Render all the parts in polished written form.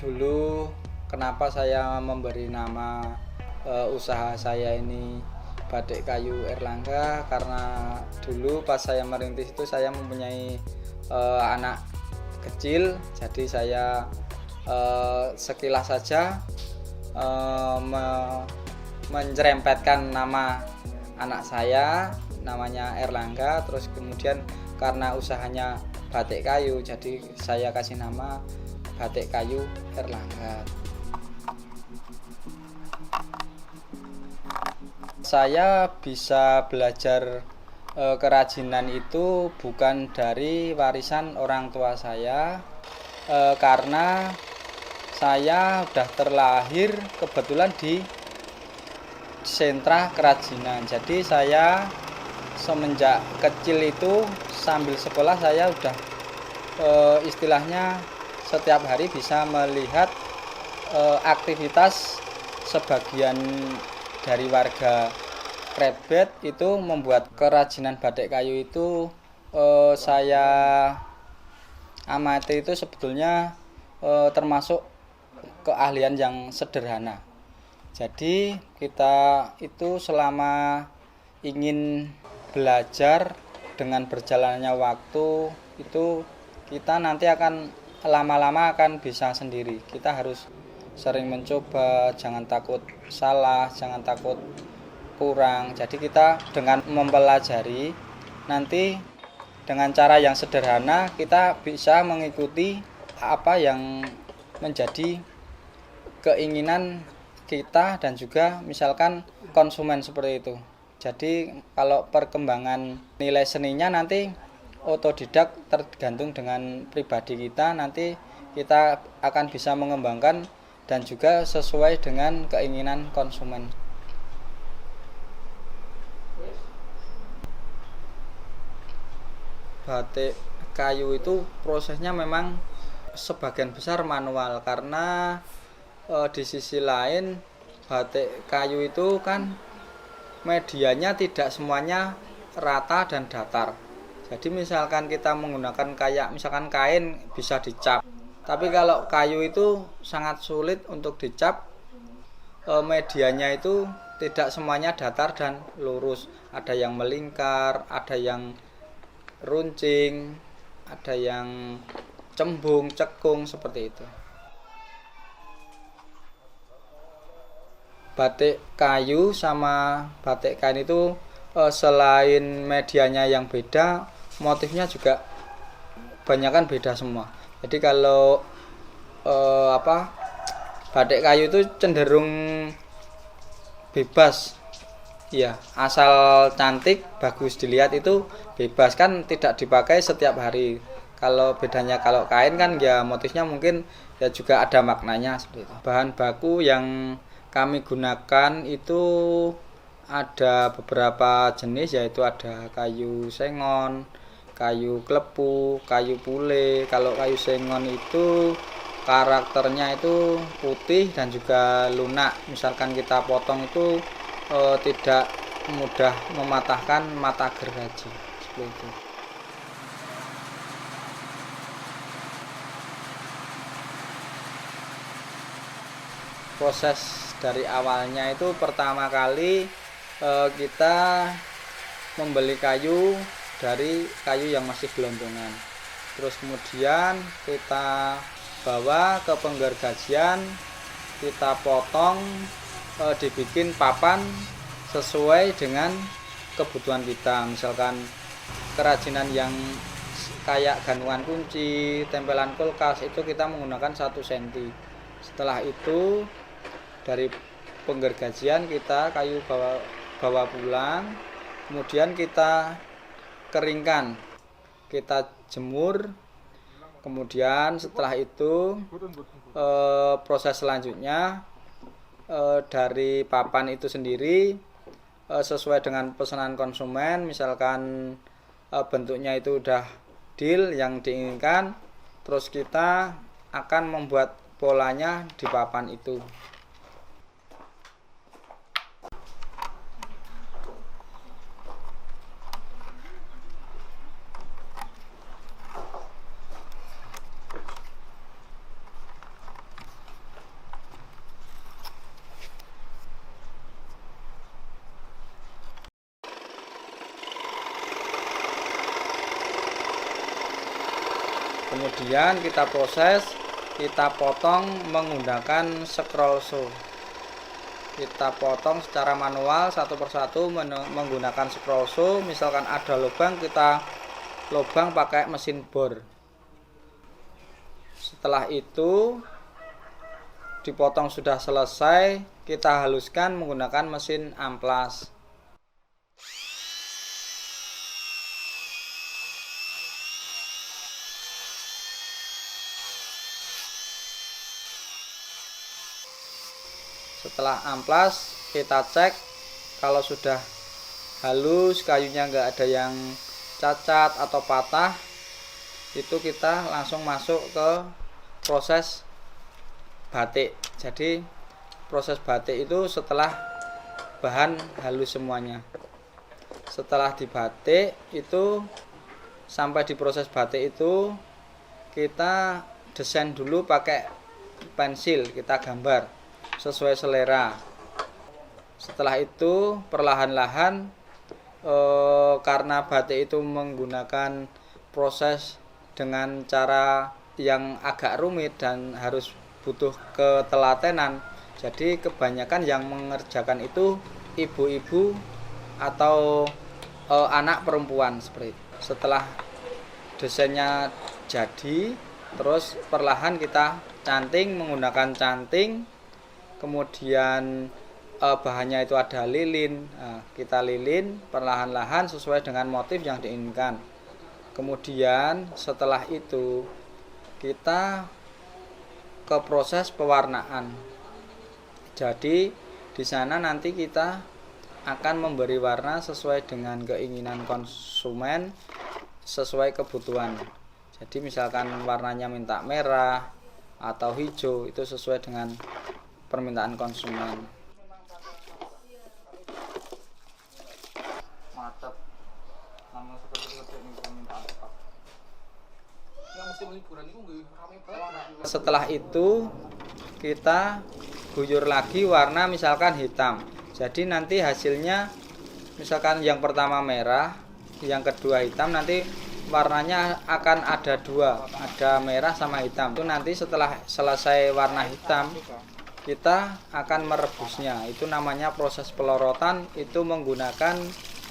Dulu kenapa saya memberi nama usaha saya ini Batik Kayu Erlangga, karena dulu pas saya merintis itu saya mempunyai anak kecil, jadi saya sekilas saja mencerempetkan nama anak saya, namanya Erlangga, terus kemudian karena usahanya batik kayu, jadi saya kasih nama Batik Kayu Erlangga. Saya bisa belajar kerajinan itu bukan dari warisan orang tua saya, karena saya sudah terlahir kebetulan di sentra kerajinan. Jadi saya semenjak kecil itu sambil sekolah saya udah istilahnya setiap hari bisa melihat aktivitas sebagian dari warga Krebet itu membuat kerajinan batik kayu itu. Saya amati itu sebetulnya termasuk keahlian yang sederhana. Jadi kita itu selama ingin belajar, dengan berjalannya waktu itu kita nanti akan lama-lama akan bisa sendiri. Kita harus sering mencoba, jangan takut salah, jangan takut kurang. Jadi kita dengan mempelajari, nanti dengan cara yang sederhana kita bisa mengikuti apa yang menjadi keinginan kita dan juga misalkan konsumen seperti itu. Jadi kalau perkembangan nilai seninya nanti otodidak, tergantung dengan pribadi kita, nanti kita akan bisa mengembangkan dan juga sesuai dengan keinginan konsumen. Batik kayu itu prosesnya memang sebagian besar manual, karena di sisi lain batik kayu itu kan medianya tidak semuanya rata dan datar. Jadi misalkan kita menggunakan kayak misalkan kain bisa dicap, tapi kalau kayu itu sangat sulit untuk dicap. Medianya itu tidak semuanya datar dan lurus, ada yang melingkar, ada yang runcing, ada yang cembung, cekung, seperti itu. Batik kayu sama batik kain itu selain medianya yang beda, motifnya juga kebanyakan beda semua. Jadi kalau batik kayu itu cenderung bebas, ya, asal cantik, bagus dilihat itu bebas, kan tidak dipakai setiap hari. Kalau bedanya kalau kain kan ya motifnya mungkin ya juga ada maknanya seperti itu. Bahan baku yang kami gunakan itu ada beberapa jenis, yaitu ada kayu sengon, kayu klepu, kayu pule. Kalau kayu sengon itu karakternya itu putih dan juga lunak. Misalkan kita potong itu tidak mudah mematahkan mata gergaji, seperti itu. Proses dari awalnya itu pertama kali kita membeli kayu dari kayu yang masih gelondongan, terus kemudian kita bawa ke penggergajian, kita potong, dibikin papan sesuai dengan kebutuhan kita. Misalkan kerajinan yang kayak gantungan kunci, tempelan kulkas itu kita menggunakan 1 cm. Setelah itu dari penggergajian kita kayu bawa pulang, kemudian kita keringkan, kita jemur. Kemudian setelah itu proses selanjutnya dari papan itu sendiri sesuai dengan pesanan konsumen. Misalkan bentuknya itu udah deal yang diinginkan, terus kita akan membuat polanya di papan itu. Kemudian kita proses, kita potong menggunakan scroll saw. Kita potong secara manual satu persatu menggunakan scroll saw. Misalkan ada lubang, kita lubang pakai mesin bor. Setelah itu dipotong sudah selesai, kita haluskan menggunakan mesin amplas. Setelah amplas, kita cek kalau sudah halus, kayunya nggak ada yang cacat atau patah, itu kita langsung masuk ke proses batik. Jadi proses batik itu setelah bahan halus semuanya. Setelah dibatik itu, sampai di proses batik itu kita desain dulu pakai pensil, kita gambar sesuai selera. Setelah itu perlahan-lahan karena batik itu menggunakan proses dengan cara yang agak rumit dan harus butuh ketelatenan, jadi kebanyakan yang mengerjakan itu ibu-ibu atau anak perempuan seperti itu. Setelah desainnya jadi, terus perlahan kita canting menggunakan canting. Kemudian bahannya itu ada lilin, kita lilin perlahan-lahan sesuai dengan motif yang diinginkan. Kemudian setelah itu kita ke proses pewarnaan. Jadi di sana nanti kita akan memberi warna sesuai dengan keinginan konsumen, sesuai kebutuhan. Jadi misalkan warnanya minta merah atau hijau, itu sesuai dengan permintaan konsumen. Mantap. Namun seperti ini permintaan tetap. Setelah itu kita guyur lagi warna misalkan hitam. Jadi nanti hasilnya misalkan yang pertama merah, yang kedua hitam, nanti warnanya akan ada dua, ada merah sama hitam. Itu nanti setelah selesai warna hitam, kita akan merebusnya. Itu namanya proses pelorotan. Itu menggunakan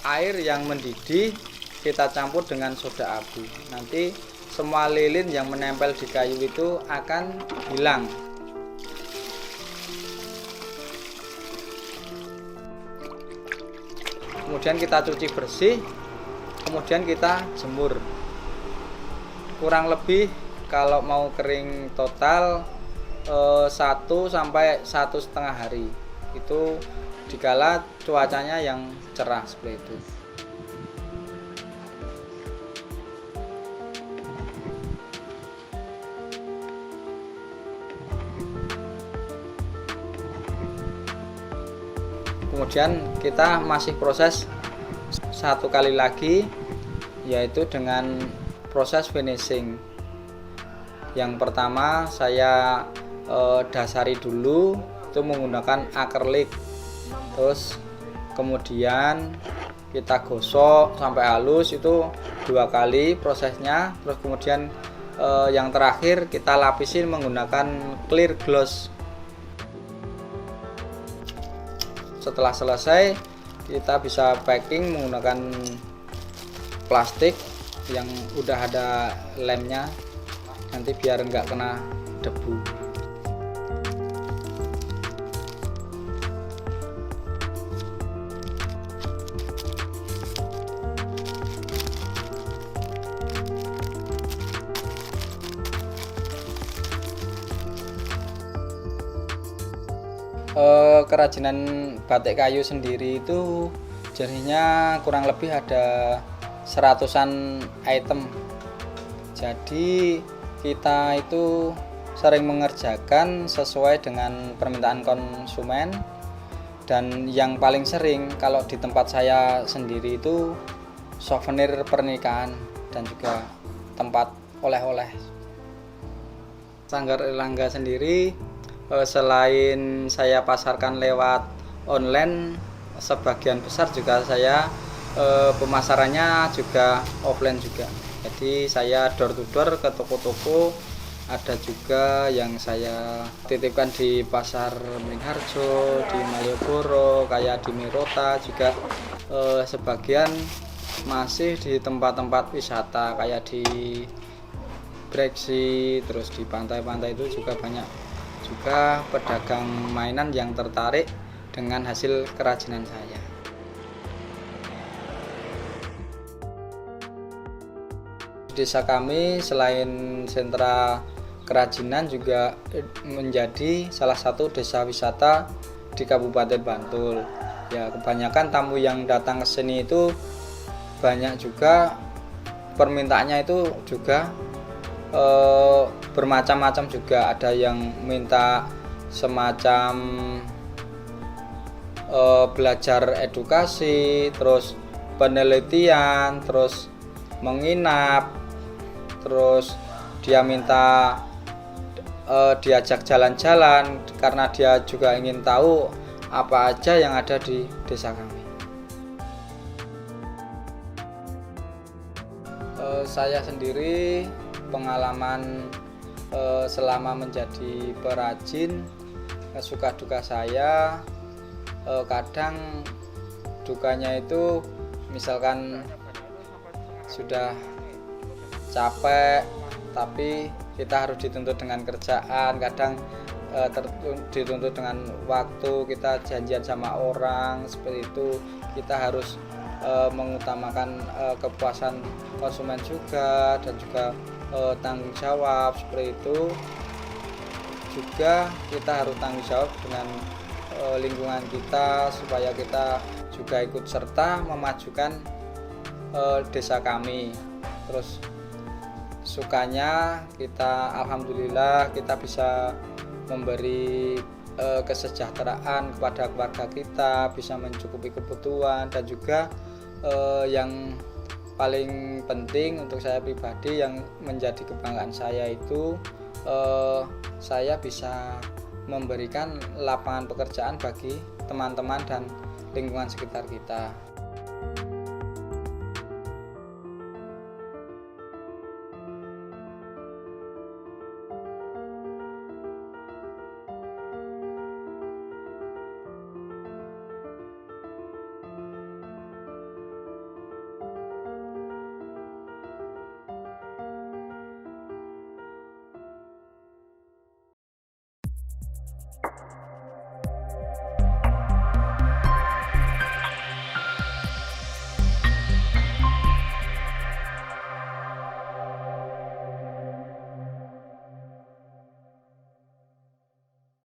air yang mendidih, kita campur dengan soda abu. Nanti semua lilin yang menempel di kayu itu akan hilang. Kemudian kita cuci bersih, kemudian kita jemur. Kurang lebih kalau mau kering total 1 sampai 1,5 hari. Itu dikala cuacanya yang cerah seperti itu. Kemudian kita masih proses 1 kali lagi, yaitu dengan proses finishing. Yang pertama saya dasari dulu itu menggunakan akrilik, terus kemudian kita gosok sampai halus, itu 2 kali prosesnya. Terus kemudian yang terakhir kita lapisin menggunakan clear gloss. Setelah selesai kita bisa packing menggunakan plastik yang udah ada lemnya, nanti biar nggak kena debu. Kerajinan batik kayu sendiri itu jadinya kurang lebih ada 100-an item. Jadi kita itu sering mengerjakan sesuai dengan permintaan konsumen. Dan yang paling sering kalau di tempat saya sendiri itu souvenir pernikahan dan juga tempat oleh-oleh. Sanggar Erlangga sendiri selain saya pasarkan lewat online, sebagian besar juga saya pemasarannya juga offline juga. Jadi saya door to door ke toko-toko, ada juga yang saya titipkan di pasar Beringharjo, di Malioboro, kayak di Mirota juga. Sebagian masih di tempat-tempat wisata kayak di Breksi, terus di pantai-pantai itu juga banyak juga pedagang mainan yang tertarik dengan hasil kerajinan saya. Desa kami selain sentra kerajinan juga menjadi salah satu desa wisata di Kabupaten Bantul. Ya, kebanyakan tamu yang datang ke sini itu banyak juga permintaannya itu juga bermacam-macam juga. Ada yang minta semacam belajar edukasi, terus penelitian, terus menginap, terus dia minta diajak jalan-jalan karena dia juga ingin tahu apa aja yang ada di desa kami. Saya sendiri pengalaman selama menjadi perajin, suka duka saya, kadang dukanya itu misalkan sudah capek tapi kita harus dituntut dengan kerjaan, kadang dituntut dengan waktu, kita janjian sama orang seperti itu, kita harus mengutamakan kepuasan konsumen juga, dan juga tanggung jawab seperti itu. Juga kita harus tanggung jawab dengan lingkungan kita supaya kita juga ikut serta memajukan desa kami. Terus sukanya kita, alhamdulillah kita bisa memberi kesejahteraan kepada keluarga kita, bisa mencukupi kebutuhan, dan juga yang paling penting untuk saya pribadi yang menjadi kebanggaan saya itu saya bisa memberikan lapangan pekerjaan bagi teman-teman dan lingkungan sekitar kita.